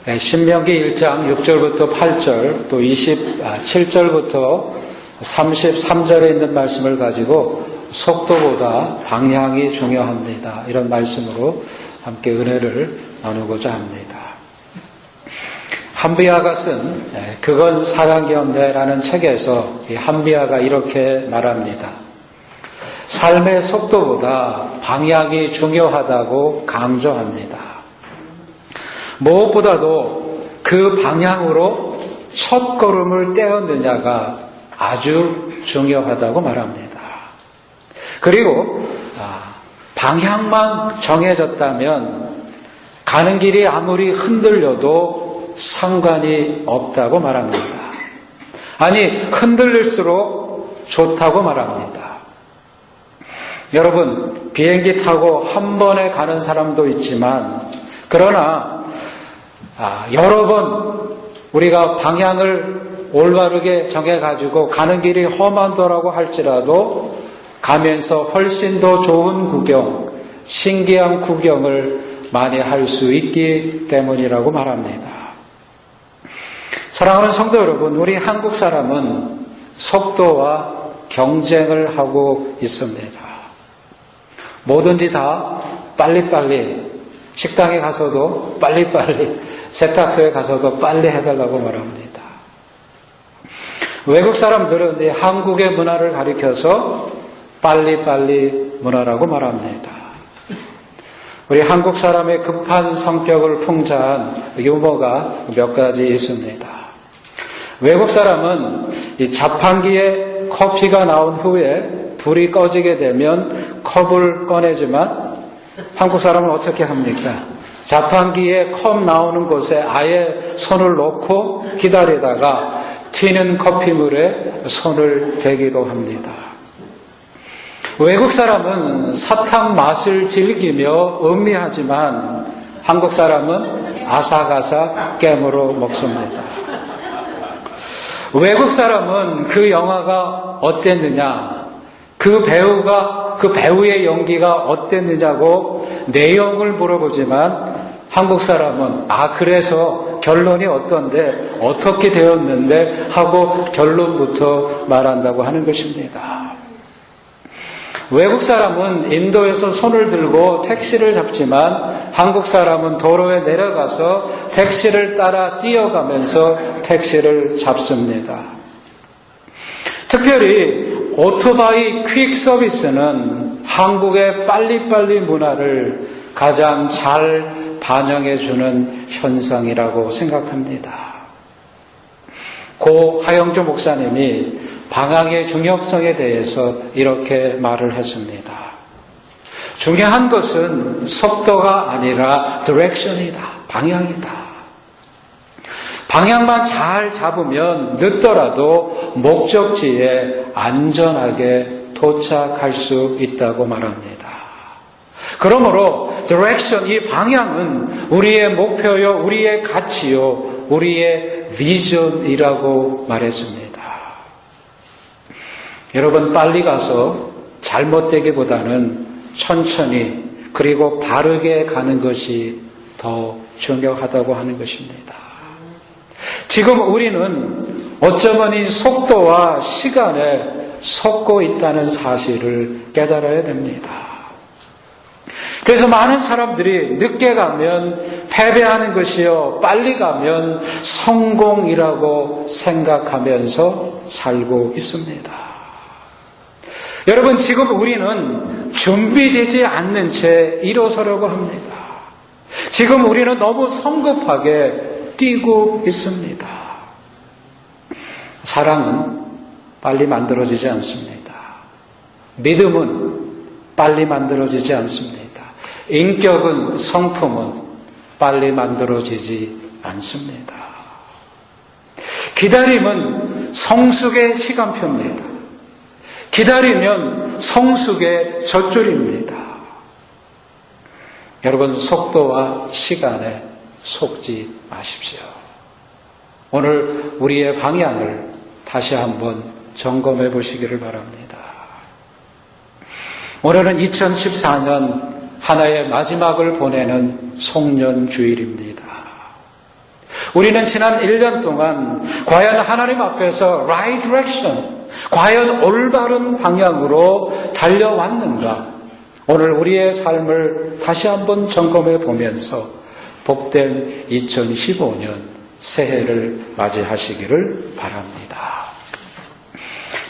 신명기 1장 6절부터 8절 또 27절부터 33절에 있는 말씀을 가지고 속도보다 방향이 중요합니다. 이런 말씀으로 함께 은혜를 나누고자 합니다. 함비아가 쓴 그건 사랑이었네라는 책에서 이 함비아가 이렇게 말합니다. 삶의 속도보다 방향이 중요하다고 강조합니다. 무엇보다도 그 방향으로 첫 걸음을 떼었느냐가 아주 중요하다고 말합니다. 그리고 방향만 정해졌다면 가는 길이 아무리 흔들려도 상관이 없다고 말합니다. 아니, 흔들릴수록 좋다고 말합니다. 여러분, 비행기 타고 한 번에 가는 사람도 있지만 그러나 여러 번 우리가 방향을 올바르게 정해가지고 가는 길이 험하더라고 할지라도 가면서 훨씬 더 좋은 구경, 신기한 구경을 많이 할 수 있기 때문이라고 말합니다. 사랑하는 성도 여러분, 우리 한국 사람은 속도와 경쟁을 하고 있습니다. 뭐든지 다 빨리빨리, 식당에 가서도 빨리빨리, 세탁소에 가서도 빨리 해달라고 말합니다. 외국 사람들은 한국의 문화를 가리켜서 빨리빨리 문화라고 말합니다. 우리 한국 사람의 급한 성격을 풍자한 유머가 몇 가지 있습니다. 외국 사람은 이 자판기에 커피가 나온 후에 불이 꺼지게 되면 컵을 꺼내지만 한국 사람은 어떻게 합니까? 자판기에 컵 나오는 곳에 아예 손을 놓고 기다리다가 튀는 커피물에 손을 대기도 합니다. 외국 사람은 사탕 맛을 즐기며 음미하지만 한국 사람은 아삭아삭 깨물어 먹습니다. 외국 사람은 그 영화가 어땠느냐, 그 배우의 연기가 어땠느냐고 내용을 물어보지만 한국 사람은 그래서 결론이 어떤데 어떻게 되었는데 하고 결론부터 말한다고 하는 것입니다. 외국 사람은 인도에서 손을 들고 택시를 잡지만 한국 사람은 도로에 내려가서 택시를 따라 뛰어가면서 택시를 잡습니다. 특별히 오토바이 퀵 서비스는 한국의 빨리빨리 문화를 가장 잘 반영해주는 현상이라고 생각합니다. 고 하영조 목사님이 방향의 중요성에 대해서 이렇게 말을 했습니다. 중요한 것은 속도가 아니라 디렉션이다, 방향이다. 방향만 잘 잡으면 늦더라도 목적지에 안전하게 도착할 수 있다고 말합니다. 그러므로 디렉션, 이 방향은 우리의 목표요, 우리의 가치요, 우리의 비전이라고 말했습니다. 여러분, 빨리 가서 잘못되기보다는 천천히 그리고 바르게 가는 것이 더 중요하다고 하는 것입니다. 지금 우리는 어쩌면 이 속도와 시간에 속고 있다는 사실을 깨달아야 됩니다. 그래서 많은 사람들이 늦게 가면 패배하는 것이요, 빨리 가면 성공이라고 생각하면서 살고 있습니다. 여러분, 지금 우리는 준비되지 않는 채 일어서려고 합니다. 지금 우리는 너무 성급하게 뛰고 있습니다. 사랑은 빨리 만들어지지 않습니다. 믿음은 빨리 만들어지지 않습니다. 인격은, 성품은 빨리 만들어지지 않습니다. 기다림은 성숙의 시간표입니다. 기다리면 성숙의 젖줄입니다. 여러분, 속도와 시간에 속지 마십시오. 오늘 우리의 방향을 다시 한번 점검해 보시기를 바랍니다. 오늘은 2014년 하나의 마지막을 보내는 송년주일입니다. 우리는 지난 1년 동안 과연 하나님 앞에서 right direction, 과연 올바른 방향으로 달려왔는가? 오늘 우리의 삶을 다시 한번 점검해 보면서 복된 2015년 새해를 맞이하시기를 바랍니다.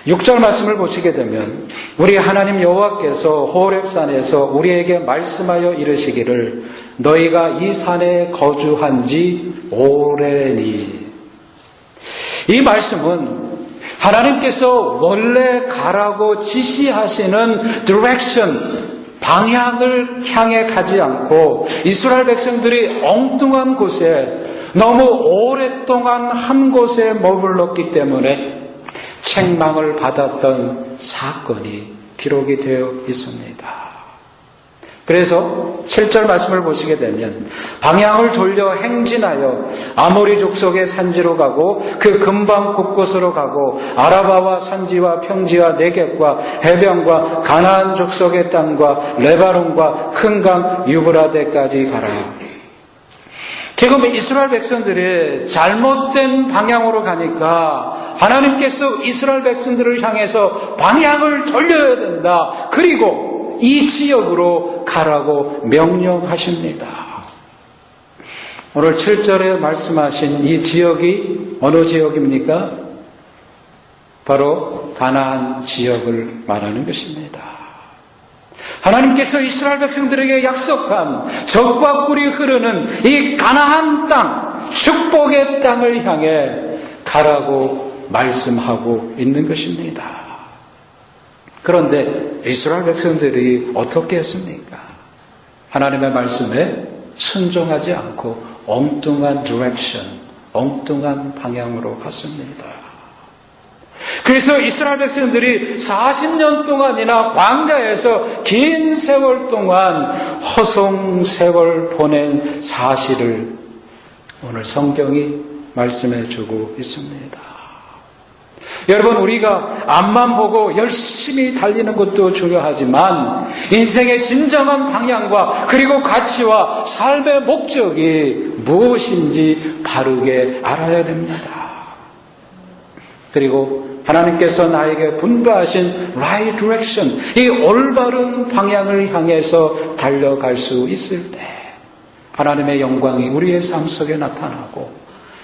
6절 말씀을 보시게 되면 우리 하나님 여호와께서 호렙산에서 우리에게 말씀하여 이르시기를 너희가 이 산에 거주한 지 오래니. 이 말씀은 하나님께서 원래 가라고 지시하시는 디렉션, 방향을 향해 가지 않고 이스라엘 백성들이 엉뚱한 곳에 너무 오랫동안 한 곳에 머물렀기 때문에 책망을 받았던 사건이 기록이 되어 있습니다. 그래서 7절 말씀을 보시게 되면 방향을 돌려 행진하여 아모리 족속의 산지로 가고 그 근방 곳곳으로 가고 아라바와 산지와 평지와 네겝과 해변과 가나안 족속의 땅과 레바논과 큰 강 유브라데까지 가라. 지금 이스라엘 백성들이 잘못된 방향으로 가니까 하나님께서 이스라엘 백성들을 향해서 방향을 돌려야 된다. 그리고 이 지역으로 가라고 명령하십니다. 오늘 7절에 말씀하신 이 지역이 어느 지역입니까? 바로 가나안 지역을 말하는 것입니다. 하나님께서 이스라엘 백성들에게 약속한 젖과 꿀이 흐르는 이 가나안 땅, 축복의 땅을 향해 가라고 말씀하고 있는 것입니다. 그런데 이스라엘 백성들이 어떻게 했습니까? 하나님의 말씀에 순종하지 않고 엉뚱한 디렉션, 엉뚱한 방향으로 갔습니다. 그래서 이스라엘 백성들이 40년 동안이나 광야에서 긴 세월 동안 허송세월 보낸 사실을 오늘 성경이 말씀해 주고 있습니다. 여러분, 우리가 앞만 보고 열심히 달리는 것도 중요하지만 인생의 진정한 방향과 그리고 가치와 삶의 목적이 무엇인지 바르게 알아야 됩니다. 그리고 하나님께서 나에게 분부하신 right direction, 이 올바른 방향을 향해서 달려갈 수 있을 때 하나님의 영광이 우리의 삶 속에 나타나고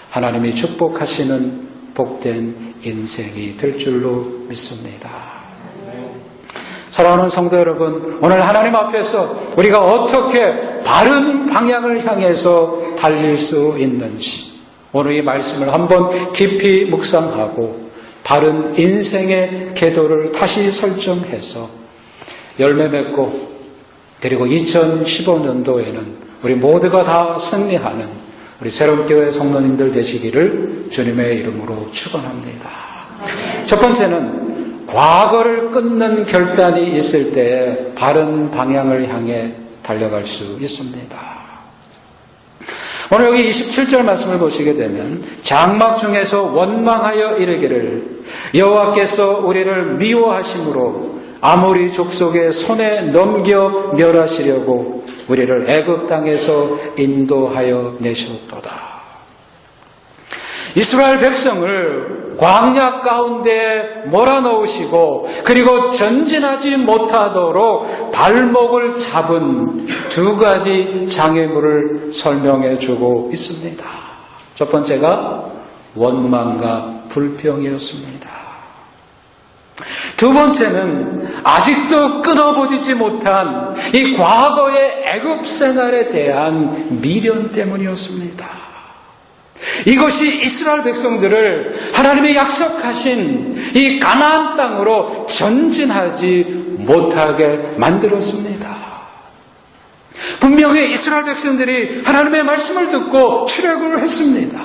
하나님이 축복하시는 복된 인생이 될 줄로 믿습니다. 사랑하는 성도 여러분, 오늘 하나님 앞에서 우리가 어떻게 바른 방향을 향해서 달릴 수 있는지 오늘 이 말씀을 한번 깊이 묵상하고 바른 인생의 궤도를 다시 설정해서 열매 맺고 그리고 2015년도에는 우리 모두가 다 승리하는 우리 새롭교회 성도님들 되시기를 주님의 이름으로 축원합니다. 첫 번째는 과거를 끊는 결단이 있을 때 바른 방향을 향해 달려갈 수 있습니다. 오늘 여기 27절 말씀을 보시게 되면 장막 중에서 원망하여 이르기를 여호와께서 우리를 미워하심으로 아모리 족속의 손에 넘겨 멸하시려고 우리를 애굽 땅에서 인도하여 내셨도다. 이스라엘 백성을 광야 가운데 몰아넣으시고 그리고 전진하지 못하도록 발목을 잡은 두 가지 장애물을 설명해 주고 있습니다. 첫 번째가 원망과 불평이었습니다. 두 번째는 아직도 끊어보지 못한 이 과거의 애굽 생활에 대한 미련 때문이었습니다. 이것이 이스라엘 백성들을 하나님의 약속하신 이 가나안 땅으로 전진하지 못하게 만들었습니다. 분명히 이스라엘 백성들이 하나님의 말씀을 듣고 출애굽을 했습니다.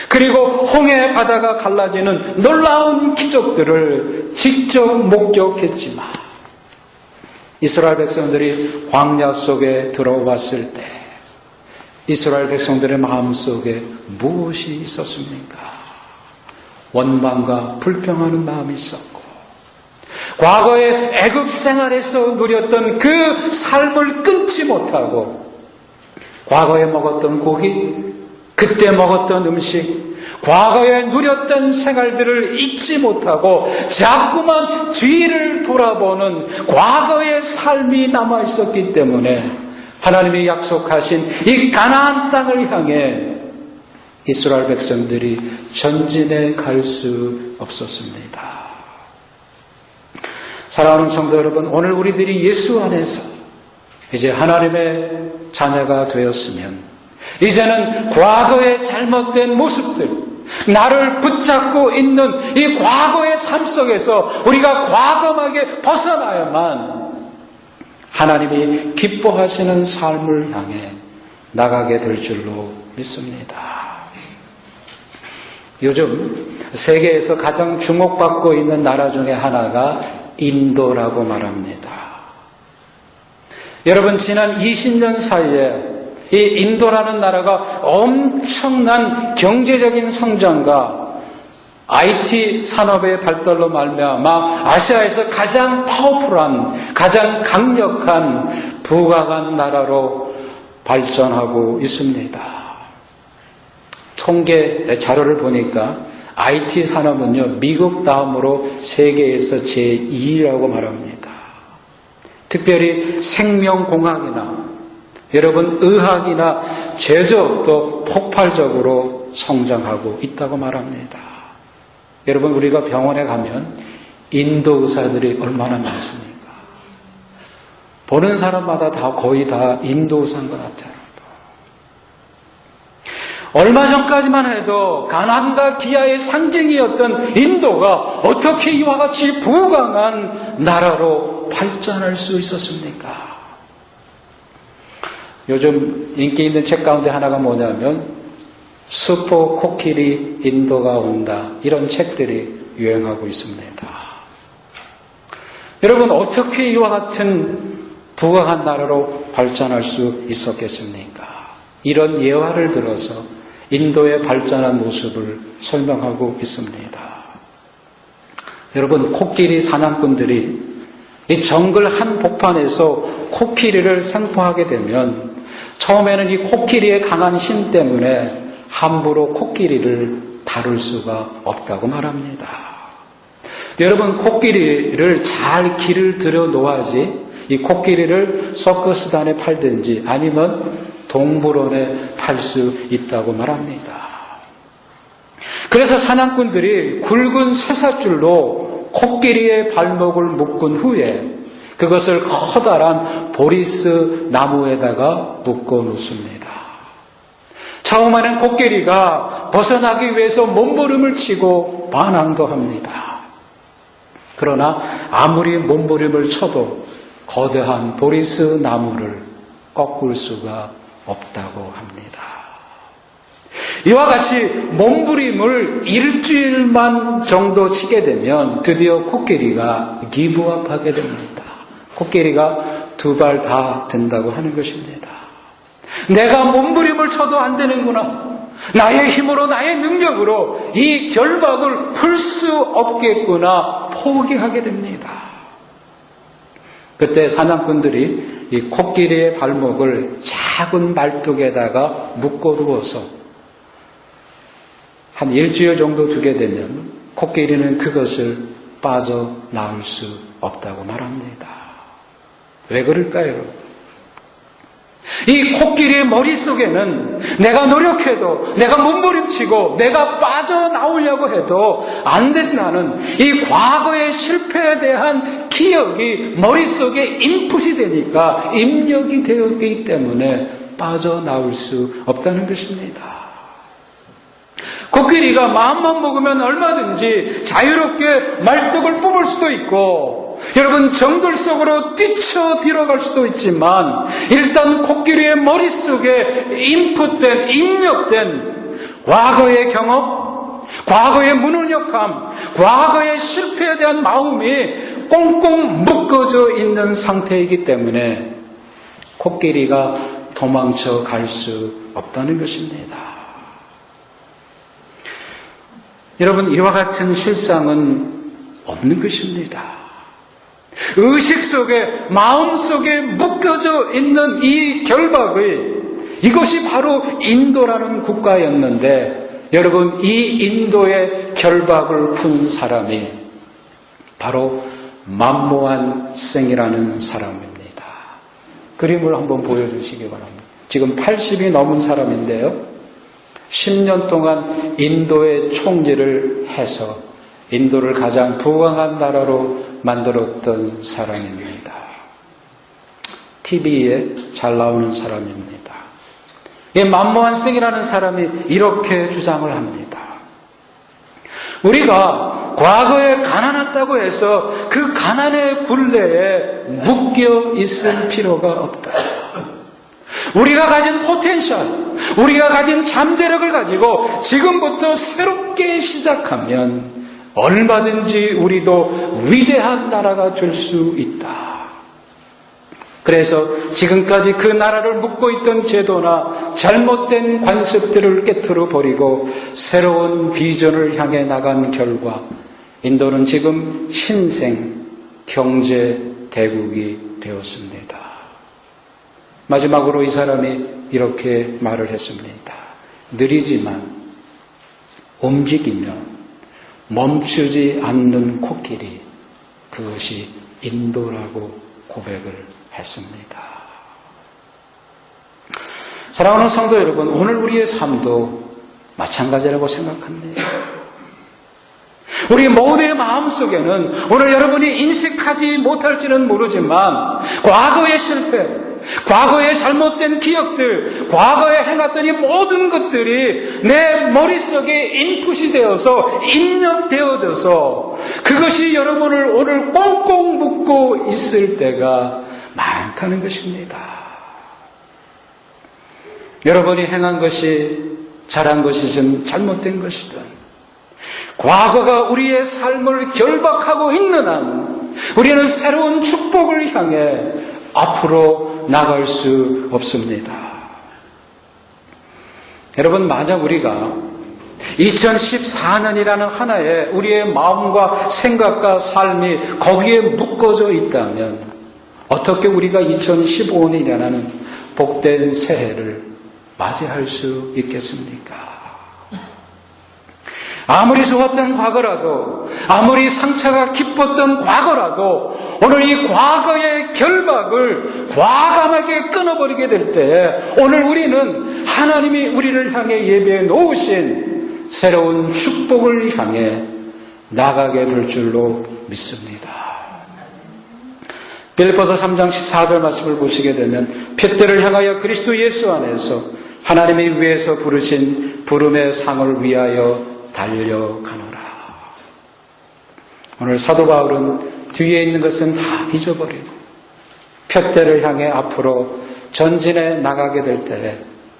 그리고 홍해 바다가 갈라지는 놀라운 기적들을 직접 목격했지만 이스라엘 백성들이 광야 속에 들어왔을 때 이스라엘 백성들의 마음속에 무엇이 있었습니까? 원망과 불평하는 마음이 있었고 과거의 애굽 생활에서 누렸던 그 삶을 끊지 못하고 과거에 먹었던 고기, 그때 먹었던 음식, 과거에 누렸던 생활들을 잊지 못하고 자꾸만 뒤를 돌아보는 과거의 삶이 남아있었기 때문에 하나님이 약속하신 이 가나안 땅을 향해 이스라엘 백성들이 전진해 갈 수 없었습니다. 사랑하는 성도 여러분, 오늘 우리들이 예수 안에서 이제 하나님의 자녀가 되었으면 이제는 과거의 잘못된 모습들, 나를 붙잡고 있는 이 과거의 삶 속에서 우리가 과감하게 벗어나야만 하나님이 기뻐하시는 삶을 향해 나가게 될 줄로 믿습니다. 요즘 세계에서 가장 주목받고 있는 나라 중에 하나가 인도라고 말합니다. 여러분, 지난 20년 사이에 이 인도라는 나라가 엄청난 경제적인 성장과 IT 산업의 발달로 말미암아 아시아에서 가장 파워풀한, 가장 강력한 부강한 나라로 발전하고 있습니다. 통계 자료를 보니까 IT 산업은요, 미국 다음으로 세계에서 제2위라고 말합니다. 특별히 생명공학이나 여러분 의학이나 제조업도 폭발적으로 성장하고 있다고 말합니다. 여러분, 우리가 병원에 가면 인도 의사들이 얼마나 많습니까? 보는 사람마다 거의 다 인도 의사인 것 같아요. 얼마 전까지만 해도 가난과 기아의 상징이었던 인도가 어떻게 이와 같이 부강한 나라로 발전할 수 있었습니까? 요즘 인기 있는 책 가운데 하나가 뭐냐면 슈퍼 코끼리 인도가 온다, 이런 책들이 유행하고 있습니다. 여러분, 어떻게 이와 같은 부강한 나라로 발전할 수 있었겠습니까? 이런 예화를 들어서 인도의 발전한 모습을 설명하고 있습니다. 여러분, 코끼리 사냥꾼들이 이 정글 한 복판에서 코끼리를 생포하게 되면 처음에는 이 코끼리의 강한 힘 때문에 함부로 코끼리를 다룰 수가 없다고 말합니다. 여러분, 코끼리를 잘 길을 들여 놓아야지 이 코끼리를 서커스단에 팔든지 아니면 동물원에 팔 수 있다고 말합니다. 그래서 사냥꾼들이 굵은 쇠사줄로 코끼리의 발목을 묶은 후에 그것을 커다란 보리스 나무에다가 묶어 놓습니다. 처음에는 코끼리가 벗어나기 위해서 몸부림을 치고 반항도 합니다. 그러나 아무리 몸부림을 쳐도 거대한 보리스 나무를 꺾을 수가 없다고 합니다. 이와 같이 몸부림을 일주일만 정도 치게 되면 드디어 코끼리가 기브업하게 됩니다. 코끼리가 두 발 다 된다고 하는 것입니다. 내가 몸부림을 쳐도 안 되는구나. 나의 힘으로, 나의 능력으로 이 결박을 풀 수 없겠구나. 포기하게 됩니다. 그때 사냥꾼들이 이 코끼리의 발목을 작은 말뚝에다가 묶어두어서 한 일주일 정도 두게 되면 코끼리는 그것을 빠져나올 수 없다고 말합니다. 왜 그럴까요? 이 코끼리의 머릿속에는 내가 노력해도, 내가 몸부림치고, 내가 빠져나오려고 해도 안 된다는 이 과거의 실패에 대한 기억이 머릿속에 인풋이 되니까 입력이 되었기 때문에 빠져나올 수 없다는 것입니다. 코끼리가 마음만 먹으면 얼마든지 자유롭게 말뚝을 뽑을 수도 있고 여러분 정글 속으로 뛰쳐 들어갈 수도 있지만 일단 코끼리의 머릿속에 인풋된, 입력된 과거의 경험, 과거의 무능력함, 과거의 실패에 대한 마음이 꽁꽁 묶어져 있는 상태이기 때문에 코끼리가 도망쳐 갈 수 없다는 것입니다. 여러분, 이와 같은 실상은 없는 것입니다. 의식 속에, 마음 속에 묶여져 있는 이 결박의 이것이 바로 인도라는 국가였는데 여러분, 이 인도의 결박을 푼 사람이 바로 만모한 생이라는 사람입니다. 그림을 한번 보여주시기 바랍니다. 지금 80이 넘은 사람인데요. 10년 동안 인도의 총리를 해서 인도를 가장 부강한 나라로 만들었던 사람입니다. TV에 잘 나오는 사람입니다. 이 만모한 생이라는 사람이 이렇게 주장을 합니다. 우리가 과거에 가난했다고 해서 그 가난의 굴레에 묶여 있을 필요가 없다. 우리가 가진 포텐셜, 우리가 가진 잠재력을 가지고 지금부터 새롭게 시작하면 얼마든지 우리도 위대한 나라가 될 수 있다. 그래서 지금까지 그 나라를 묶고 있던 제도나 잘못된 관습들을 깨트려 버리고 새로운 비전을 향해 나간 결과 인도는 지금 신생 경제 대국이 되었습니다. 마지막으로 이 사람이 이렇게 말을 했습니다. 느리지만 움직이며 멈추지 않는 코끼리, 그것이 인도라고 고백을 했습니다. 사랑하는 성도 여러분, 오늘 우리의 삶도 마찬가지라고 생각합니다. 우리 모두의 마음속에는 오늘 여러분이 인식하지 못할지는 모르지만 과거의 실패, 과거의 잘못된 기억들, 과거에 행했던 이 모든 것들이 내 머릿속에 인풋이 되어서 입력되어져서 그것이 여러분을 오늘 꽁꽁 묶고 있을 때가 많다는 것입니다. 여러분이 행한 것이 잘한 것이든 잘못된 것이든 과거가 우리의 삶을 결박하고 있는 한 우리는 새로운 축복을 향해 앞으로 나갈 수 없습니다. 여러분, 만약 우리가 2014년이라는 하나의 우리의 마음과 생각과 삶이 거기에 묶어져 있다면 어떻게 우리가 2015년이라는 복된 새해를 맞이할 수 있겠습니까? 아무리 좋았던 과거라도, 아무리 상처가 깊었던 과거라도 오늘 이 과거의 결박을 과감하게 끊어버리게 될 때 오늘 우리는 하나님이 우리를 향해 예배해 놓으신 새로운 축복을 향해 나가게 될 줄로 믿습니다. 빌립보서 3장 14절 말씀을 보시게 되면 핏대를 향하여 그리스도 예수 안에서 하나님이 위에서 부르신 부름의 상을 위하여 달려가노라. 오늘 사도 바울은 뒤에 있는 것은 다 잊어버리고 핏대를 향해 앞으로 전진해 나가게 될 때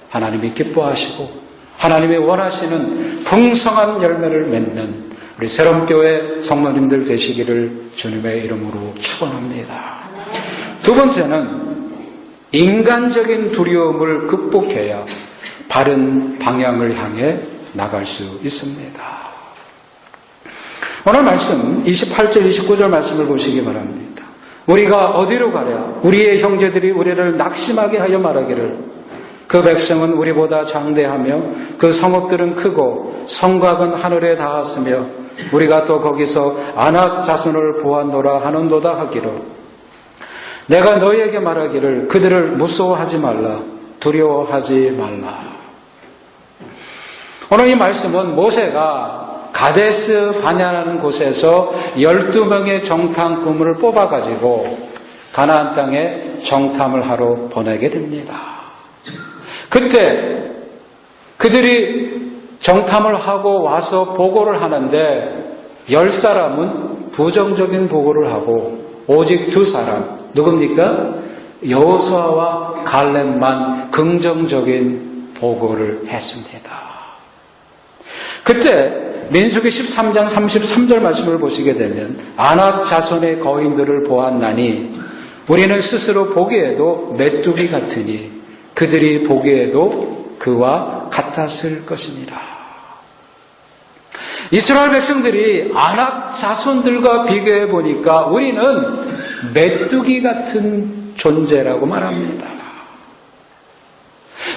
하나님이 기뻐하시고 하나님이 원하시는 풍성한 열매를 맺는 우리 새롬교회 성도님들 되시기를 주님의 이름으로 축원합니다. 두 번째는 인간적인 두려움을 극복해야 바른 방향을 향해 나갈 수 있습니다. 오늘 말씀 28절 29절 말씀을 보시기 바랍니다. 우리가 어디로 가랴? 우리의 형제들이 우리를 낙심하게 하여 말하기를 그 백성은 우리보다 장대하며 그 성읍들은 크고 성곽은 하늘에 닿았으며 우리가 또 거기서 아낙 자손을 보았노라 하는도다 하기로 내가 너희에게 말하기를 그들을 무서워하지 말라, 두려워하지 말라. 오늘 이 말씀은 모세가 가데스 바냐라는 곳에서 12명의 정탐 군무를 뽑아가지고 가나안 땅에 정탐을 하러 보내게 됩니다. 그때 그들이 정탐을 하고 와서 보고를 하는데 10사람은 부정적인 보고를 하고 오직 2사람, 누굽니까? 여호수아와 갈렙만 긍정적인 보고를 했습니다. 그때 민수기 13장 33절 말씀을 보시게 되면 아낙 자손의 거인들을 보았나니 우리는 스스로 보기에도 메뚜기 같으니 그들이 보기에도 그와 같았을 것이니라. 이스라엘 백성들이 아낙 자손들과 비교해 보니까 우리는 메뚜기 같은 존재라고 말합니다.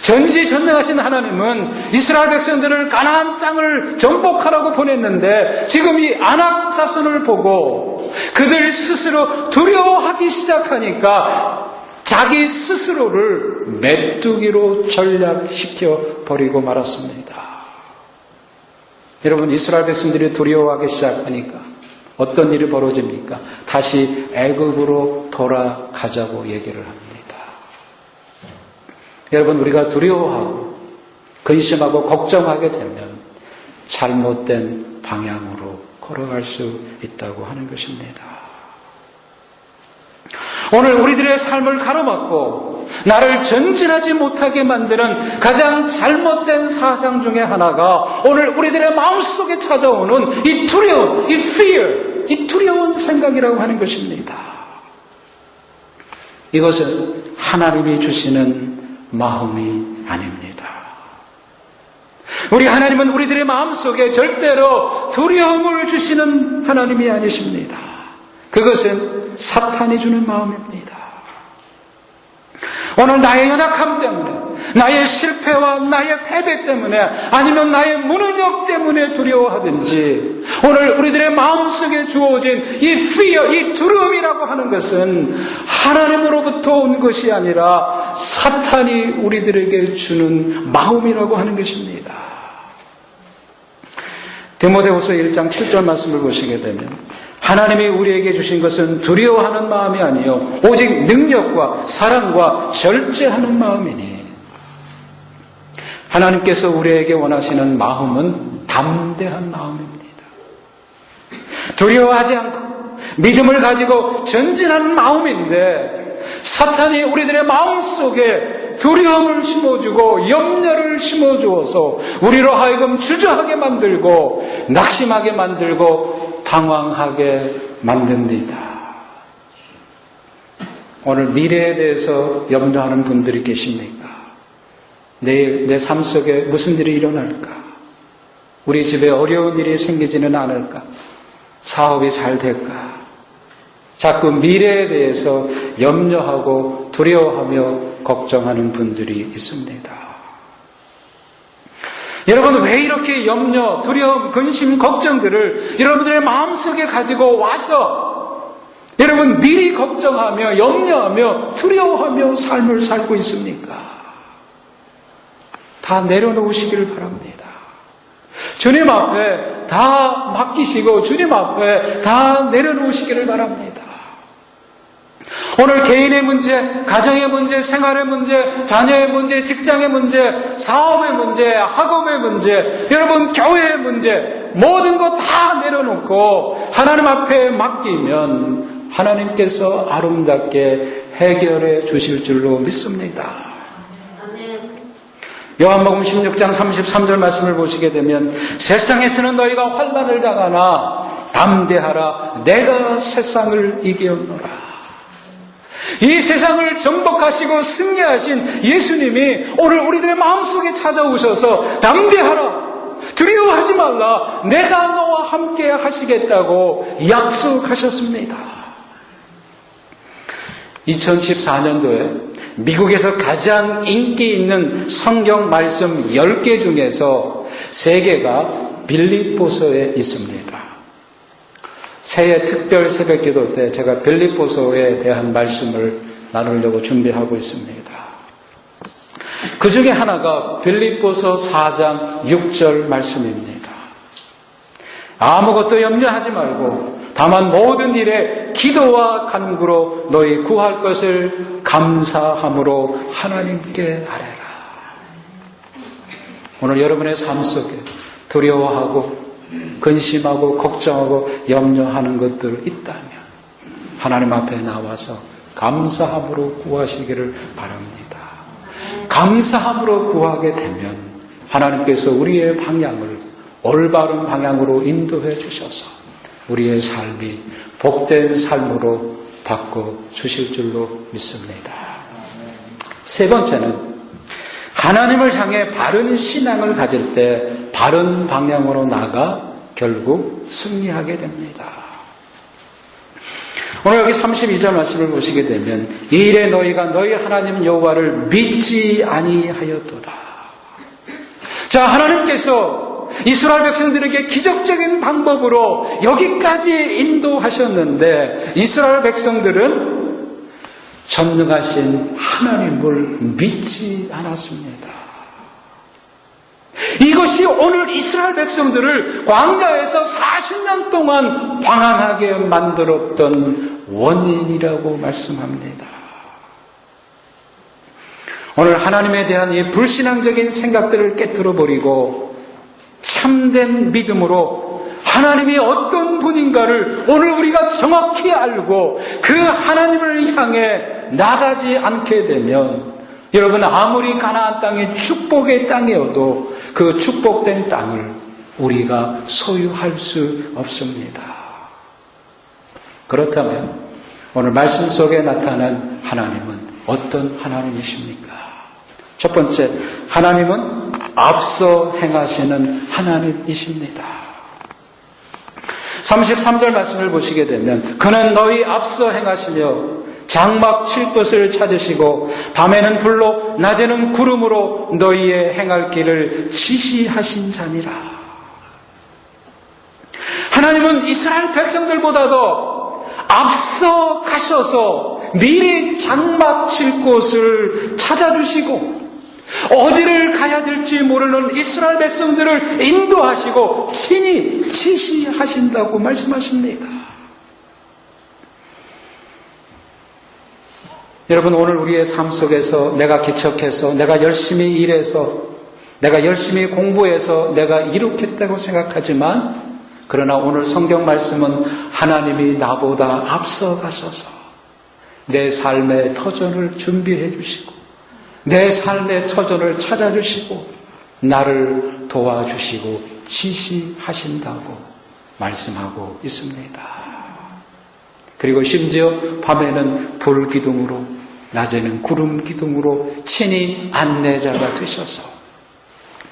전지전능하신 하나님은 이스라엘 백성들을 가나안 땅을 정복하라고 보냈는데 지금 이 아낙 자손을 보고 그들 스스로 두려워하기 시작하니까 자기 스스로를 메뚜기로 전락시켜 버리고 말았습니다. 여러분, 이스라엘 백성들이 두려워하기 시작하니까 어떤 일이 벌어집니까? 다시 애굽으로 돌아가자고 얘기를 합니다. 여러분, 우리가 두려워하고 근심하고 걱정하게 되면 잘못된 방향으로 걸어갈 수 있다고 하는 것입니다. 오늘 우리들의 삶을 가로막고 나를 전진하지 못하게 만드는 가장 잘못된 사상 중에 하나가 오늘 우리들의 마음속에 찾아오는 이 두려움, 이 fear, 이 두려운 생각이라고 하는 것입니다. 이것은 하나님이 주시는 마음이 아닙니다. 우리 하나님은 우리들의 마음속에 절대로 두려움을 주시는 하나님이 아니십니다. 그것은 사탄이 주는 마음입니다. 오늘 나의 연약함 때문에, 나의 실패와 나의 패배 때문에, 아니면 나의 무능력 때문에 두려워하든지, 오늘 우리들의 마음속에 주어진 이 fear, 이 두려움이라고 하는 것은 하나님으로부터 온 것이 아니라 사탄이 우리들에게 주는 마음이라고 하는 것입니다. 디모데후서 1장 7절 말씀을 보시게 되면 하나님이 우리에게 주신 것은 두려워하는 마음이 아니요 오직 능력과 사랑과 절제하는 마음이니, 하나님께서 우리에게 원하시는 마음은 담대한 마음입니다. 두려워하지 않고 믿음을 가지고 전진하는 마음인데 사탄이 우리들의 마음속에 두려움을 심어주고 염려를 심어주어서 우리로 하여금 주저하게 만들고 낙심하게 만들고 당황하게 만듭니다. 오늘 미래에 대해서 염려하는 분들이 계십니까? 내일 내 삶 속에 무슨 일이 일어날까? 우리 집에 어려운 일이 생기지는 않을까? 사업이 잘 될까? 자꾸 미래에 대해서 염려하고 두려워하며 걱정하는 분들이 있습니다. 여러분, 왜 이렇게 염려, 두려움, 근심, 걱정들을 여러분들의 마음속에 가지고 와서 여러분 미리 걱정하며 염려하며 두려워하며 삶을 살고 있습니까? 다 내려놓으시기를 바랍니다. 주님 앞에 다 맡기시고 주님 앞에 다 내려놓으시기를 바랍니다. 오늘 개인의 문제, 가정의 문제, 생활의 문제, 자녀의 문제, 직장의 문제, 사업의 문제, 학업의 문제, 여러분 교회의 문제, 모든 것 다 내려놓고 하나님 앞에 맡기면 하나님께서 아름답게 해결해 주실 줄로 믿습니다. 요한복음 16장 33절 말씀을 보시게 되면 세상에서는 너희가 환난을 당하나 담대하라, 내가 세상을 이겼노라. 이 세상을 정복하시고 승리하신 예수님이 오늘 우리들의 마음속에 찾아오셔서 담대하라, 두려워하지 말라, 내가 너와 함께 하시겠다고 약속하셨습니다. 2014년도에 미국에서 가장 인기 있는 성경 말씀 10개 중에서 3개가 빌립보서에 있습니다. 새해 특별 새벽 기도 때 제가 빌립보서에 대한 말씀을 나누려고 준비하고 있습니다. 그 중에 하나가 빌립보서 4장 6절 말씀입니다. 아무것도 염려하지 말고 다만 모든 일에 기도와 간구로 너희 구할 것을 감사함으로 하나님께 아뢰라. 오늘 여러분의 삶 속에 두려워하고 근심하고 걱정하고 염려하는 것들 있다면 하나님 앞에 나와서 감사함으로 구하시기를 바랍니다. 감사함으로 구하게 되면 하나님께서 우리의 방향을 올바른 방향으로 인도해 주셔서 우리의 삶이 복된 삶으로 바꿔 주실 줄로 믿습니다. 세 번째는 하나님을 향해 바른 신앙을 가질 때 바른 방향으로 나가 결국 승리하게 됩니다. 오늘 여기 32절 말씀을 보시게 되면 이래 너희가 너희 하나님 여호와를 믿지 아니하였도다. 자, 하나님께서 이스라엘 백성들에게 기적적인 방법으로 여기까지 인도하셨는데 이스라엘 백성들은 전능하신 하나님을 믿지 않았습니다. 이것이 오늘 이스라엘 백성들을 광야에서 40년 동안 방황하게 만들었던 원인이라고 말씀합니다. 오늘 하나님에 대한 이 불신앙적인 생각들을 깨트려버리고 참된 믿음으로 하나님이 어떤 분인가를 오늘 우리가 정확히 알고 그 하나님을 향해 나가지 않게 되면 여러분, 아무리 가나안 땅이 축복의 땅이어도 그 축복된 땅을 우리가 소유할 수 없습니다. 그렇다면 오늘 말씀 속에 나타난 하나님은 어떤 하나님이십니까? 첫 번째, 하나님은 앞서 행하시는 하나님이십니다. 33절 말씀을 보시게 되면 그는 너희 앞서 행하시며 장막 칠 곳을 찾으시고 밤에는 불로 낮에는 구름으로 너희의 행할 길을 지시하신 자니라. 하나님은 이스라엘 백성들보다도 앞서 가셔서 미리 장막 칠 곳을 찾아주시고 어디를 가야 될지 모르는 이스라엘 백성들을 인도하시고 친히 지시하신다고 말씀하십니다. 여러분, 오늘 우리의 삶 속에서 내가 개척해서 내가 열심히 일해서 내가 열심히 공부해서 내가 이룩했다고 생각하지만 그러나 오늘 성경 말씀은 하나님이 나보다 앞서 가셔서 내 삶의 터전을 준비해 주시고 내 삶의 터전을 찾아주시고 나를 도와주시고 지시하신다고 말씀하고 있습니다. 그리고 심지어 밤에는 불기둥으로 낮에는 구름 기둥으로 친히 안내자가 되셔서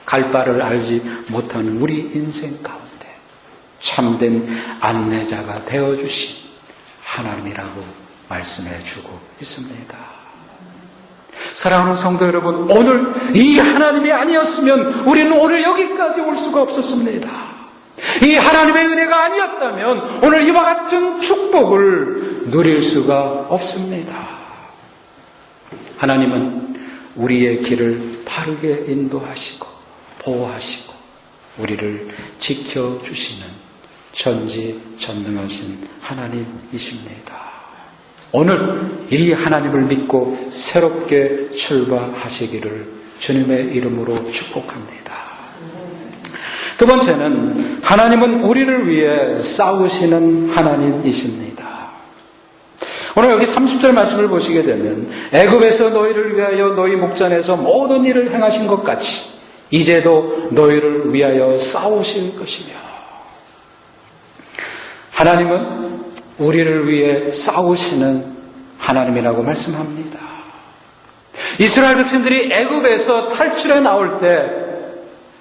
갈 바를 알지 못하는 우리 인생 가운데 참된 안내자가 되어주신 하나님이라고 말씀해 주고 있습니다. 사랑하는 성도 여러분, 오늘 이 하나님이 아니었으면 우리는 오늘 여기까지 올 수가 없었습니다. 이 하나님의 은혜가 아니었다면 오늘 이와 같은 축복을 누릴 수가 없습니다. 하나님은 우리의 길을 바르게 인도하시고 보호하시고 우리를 지켜주시는 전지전능하신 하나님이십니다. 오늘 이 하나님을 믿고 새롭게 출발하시기를 주님의 이름으로 축복합니다. 두 번째는 하나님은 우리를 위해 싸우시는 하나님이십니다. 오늘 여기 30절 말씀을 보시게 되면 애굽에서 너희를 위하여 너희 목전에서 모든 일을 행하신 것 같이 이제도 너희를 위하여 싸우실 것이며, 하나님은 우리를 위해 싸우시는 하나님이라고 말씀합니다. 이스라엘 백성들이 애굽에서 탈출해 나올 때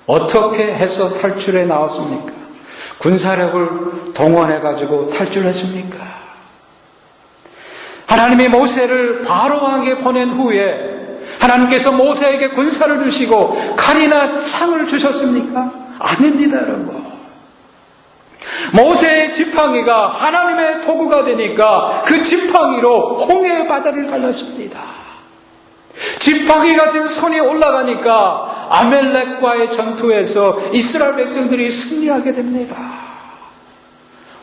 어떻게 해서 탈출해 나왔습니까? 군사력을 동원해가지고 탈출했습니까? 하나님이 모세를 바로왕에게 보낸 후에 하나님께서 모세에게 군사를 주시고 칼이나 창을 주셨습니까? 아닙니다, 여러분. 모세의 지팡이가 하나님의 도구가 되니까 그 지팡이로 홍해 바다를 갈랐습니다. 지팡이 가진 손이 올라가니까 아멜렉과의 전투에서 이스라엘 백성들이 승리하게 됩니다.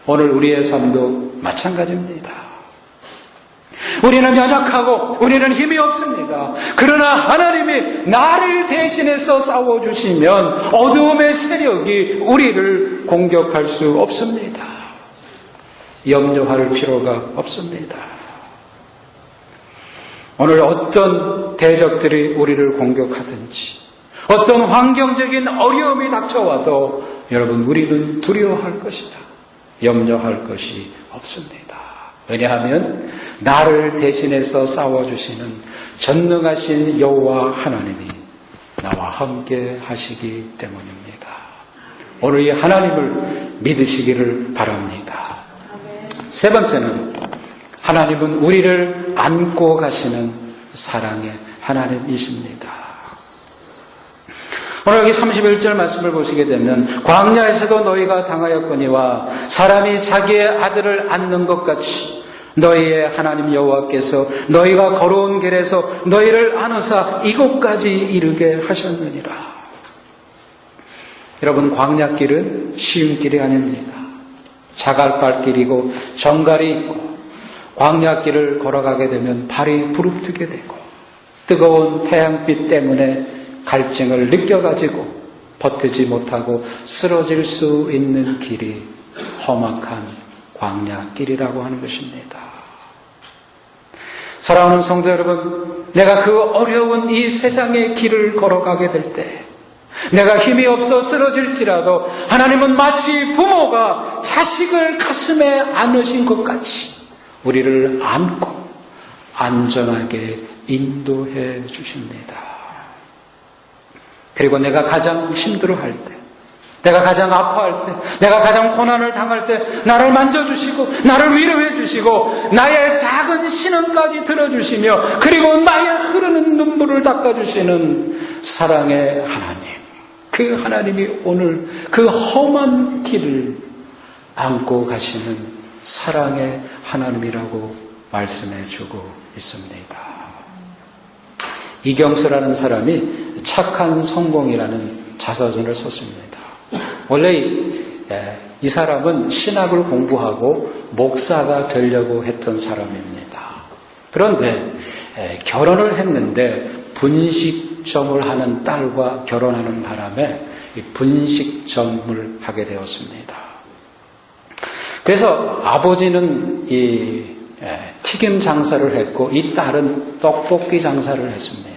오늘 우리의 삶도 마찬가지입니다. 우리는 연약하고 우리는 힘이 없습니다. 그러나 하나님이 나를 대신해서 싸워주시면 어두움의 세력이 우리를 공격할 수 없습니다. 염려할 필요가 없습니다. 오늘 어떤 대적들이 우리를 공격하든지 어떤 환경적인 어려움이 닥쳐와도 여러분, 우리는 두려워할 것이다, 염려할 것이 없습니다. 왜냐하면 나를 대신해서 싸워주시는 전능하신 여호와 하나님이 나와 함께 하시기 때문입니다. 오늘 이 하나님을 믿으시기를 바랍니다. 세 번째는 하나님은 우리를 안고 가시는 사랑의 하나님이십니다. 오늘 여기 31절 말씀을 보시게 되면 광야에서도 너희가 당하였거니와 사람이 자기의 아들을 안는 것 같이 너희의 하나님 여호와께서 너희가 걸어온 길에서 너희를 안으사 이곳까지 이르게 하셨느니라. 여러분, 광야길은 쉬운 길이 아닙니다. 자갈발길이고 정갈이 있고 광야길을 걸어가게 되면 발이 부릅뜨게 되고 뜨거운 태양빛 때문에 갈증을 느껴가지고 버티지 못하고 쓰러질 수 있는 길이 험악한 광야길이라고 하는 것입니다. 사랑하는 성도 여러분, 내가 그 어려운 이 세상의 길을 걸어가게 될 때 내가 힘이 없어 쓰러질지라도 하나님은 마치 부모가 자식을 가슴에 안으신 것 같이 우리를 안고 안전하게 인도해 주십니다. 그리고 내가 가장 힘들어할 때, 내가 가장 아파할 때, 내가 가장 고난을 당할 때 나를 만져주시고 나를 위로해 주시고 나의 작은 신음까지 들어주시며 그리고 나의 흐르는 눈물을 닦아주시는 사랑의 하나님, 그 하나님이 오늘 그 험한 길을 안고 가시는 사랑의 하나님이라고 말씀해 주고 있습니다. 이경수라는 사람이 착한 성공이라는 자서전을 썼습니다. 원래 이 사람은 신학을 공부하고 목사가 되려고 했던 사람입니다. 그런데 결혼을 했는데 분식점을 하는 딸과 결혼하는 바람에 분식점을 하게 되었습니다. 그래서 아버지는 이 튀김 장사를 했고 이 딸은 떡볶이 장사를 했습니다.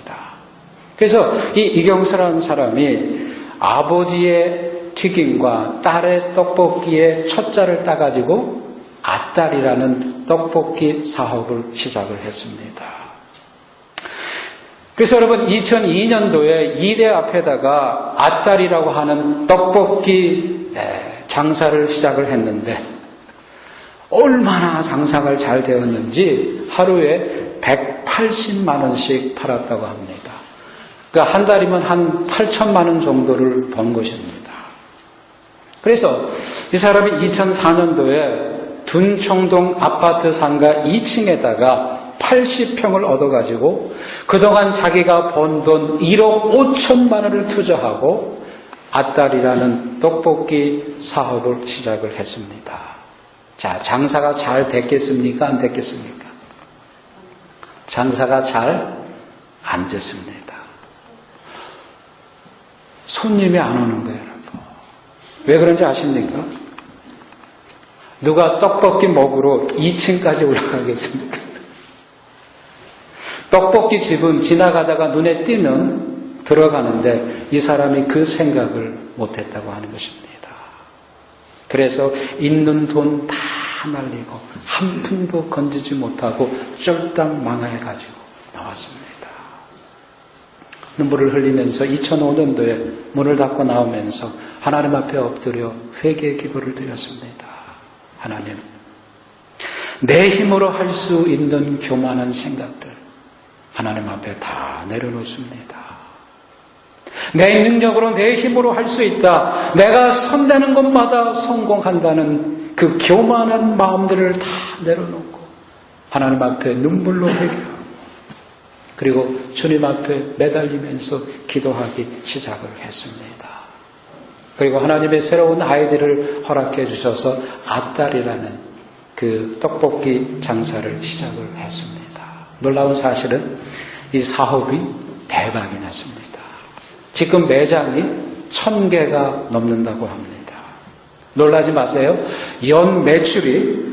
그래서 이 이경수라는 사람이 아버지의 튀김과 딸의 떡볶이의 첫자를 따가지고 아딸이라는 떡볶이 사업을 시작을 했습니다. 그래서 여러분 2002년도에 이대 앞에다가 아딸이라고 하는 떡볶이 장사를 시작을 했는데 얼마나 장사가 잘 되었는지 하루에 180만 원씩 팔았다고 합니다. 그러니까 한 달이면 한 8천만 원 정도를 번 것입니다. 그래서 이 사람이 2004년도에 둔청동 아파트 상가 2층에다가 80평을 얻어가지고 그동안 자기가 번 돈 1억 5천만 원을 투자하고 아딸이라는 떡볶이 사업을 시작을 했습니다. 자, 장사가 잘 됐겠습니까? 안 됐겠습니까? 장사가 잘 안 됐습니다. 손님이 안 오는 거예요, 여러분. 왜 그런지 아십니까? 누가 떡볶이 먹으러 2층까지 올라가겠습니까? 떡볶이 집은 지나가다가 눈에 띄면 들어가는데 이 사람이 그 생각을 못했다고 하는 것입니다. 그래서 있는 돈 다 날리고 한 푼도 건지지 못하고 쫄딱 망해가지고 나왔습니다. 눈물을 흘리면서 2005년도에 문을 닫고 나오면서 하나님 앞에 엎드려 회개의 기도를 드렸습니다. 하나님, 내 힘으로 할 수 있는 교만한 생각들 하나님 앞에 다 내려놓습니다. 내 능력으로 내 힘으로 할 수 있다. 내가 손대는 것마다 성공한다는 그 교만한 마음들을 다 내려놓고 하나님 앞에 눈물로 회개하고 그리고 주님 앞에 매달리면서 기도하기 시작을 했습니다. 그리고 하나님의 새로운 아이디를 허락해 주셔서 아딸이라는 그 떡볶이 장사를 시작을 했습니다. 놀라운 사실은 이 사업이 대박이 났습니다. 지금 매장이 1000개가 넘는다고 합니다. 놀라지 마세요. 연 매출이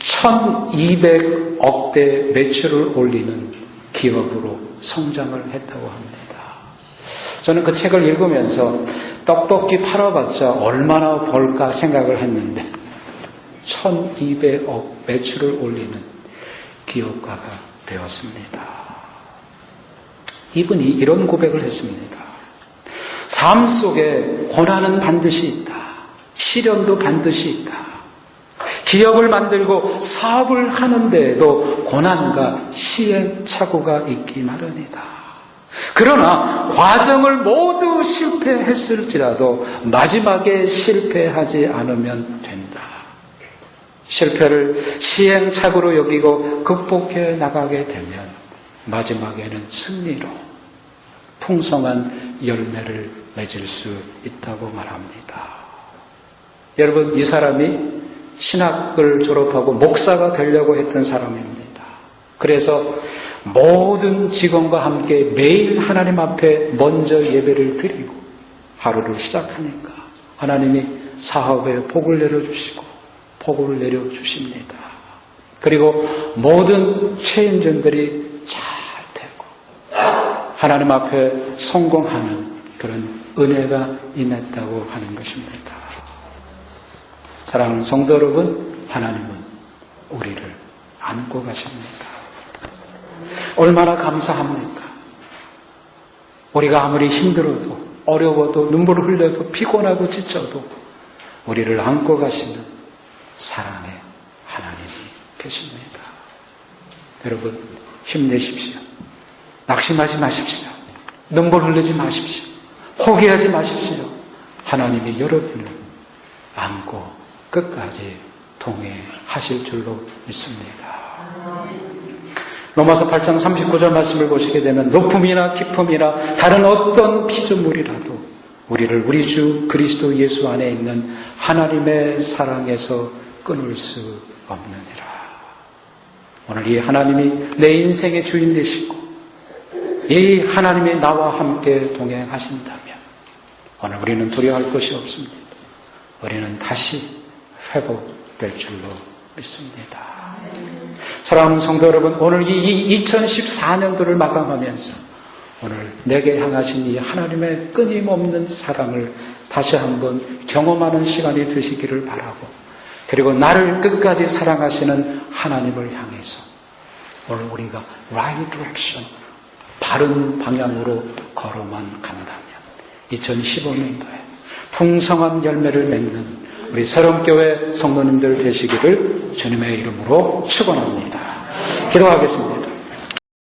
1200억 대 매출을 올리는 기업으로 성장을 했다고 합니다. 저는 그 책을 읽으면서 떡볶이 팔아봤자 얼마나 벌까 생각을 했는데 1200억 매출을 올리는 기업가가 되었습니다. 이분이 이런 고백을 했습니다. 삶 속에 고난은 반드시 있다. 시련도 반드시 있다. 기업을 만들고 사업을 하는데에도 고난과 시행착오가 있기 마련이다. 그러나 과정을 모두 실패했을지라도 마지막에 실패하지 않으면 된다. 실패를 시행착오로 여기고 극복해 나가게 되면 마지막에는 승리로 풍성한 열매를 맺을 수 있다고 말합니다. 여러분, 이 사람이 신학을 졸업하고 목사가 되려고 했던 사람입니다. 그래서 모든 직원과 함께 매일 하나님 앞에 먼저 예배를 드리고 하루를 시작하니까 하나님이 사업에 복을 내려주시고 복을 내려주십니다. 그리고 모든 체인점들이 잘 되고 하나님 앞에 성공하는 그런 은혜가 임했다고 하는 것입니다. 사랑하는 성도 여러분, 하나님은 우리를 안고 가십니다. 얼마나 감사합니까? 우리가 아무리 힘들어도 어려워도 눈물을 흘려도 피곤하고 지쳐도 우리를 안고 가시는 사랑의 하나님이 계십니다. 여러분, 힘내십시오. 낙심하지 마십시오. 눈물 흘리지 마십시오. 포기하지 마십시오. 하나님이 여러분을 안고 끝까지 동행하실 줄로 믿습니다. 로마서 8장 39절 말씀을 보시게 되면 높음이나 깊음이나 다른 어떤 피조물이라도 우리를 우리 주 그리스도 예수 안에 있는 하나님의 사랑에서 끊을 수 없느니라. 오늘 이 하나님이 내 인생의 주인 되시고 이 하나님이 나와 함께 동행하신다면 오늘 우리는 두려워할 것이 없습니다. 우리는 다시 회복될 줄로 믿습니다. 사랑하는 성도 여러분, 오늘 이 2014년도를 마감하면서 오늘 내게 향하신 이 하나님의 끊임없는 사랑을 다시 한번 경험하는 시간이 되시기를 바라고, 그리고 나를 끝까지 사랑하시는 하나님을 향해서 오늘 우리가 right direction, 바른 방향으로 걸어만 간다면 2015년도에 풍성한 열매를 맺는 우리 새롬교회 성도님들 되시기를 주님의 이름으로 축원합니다. 기도하겠습니다.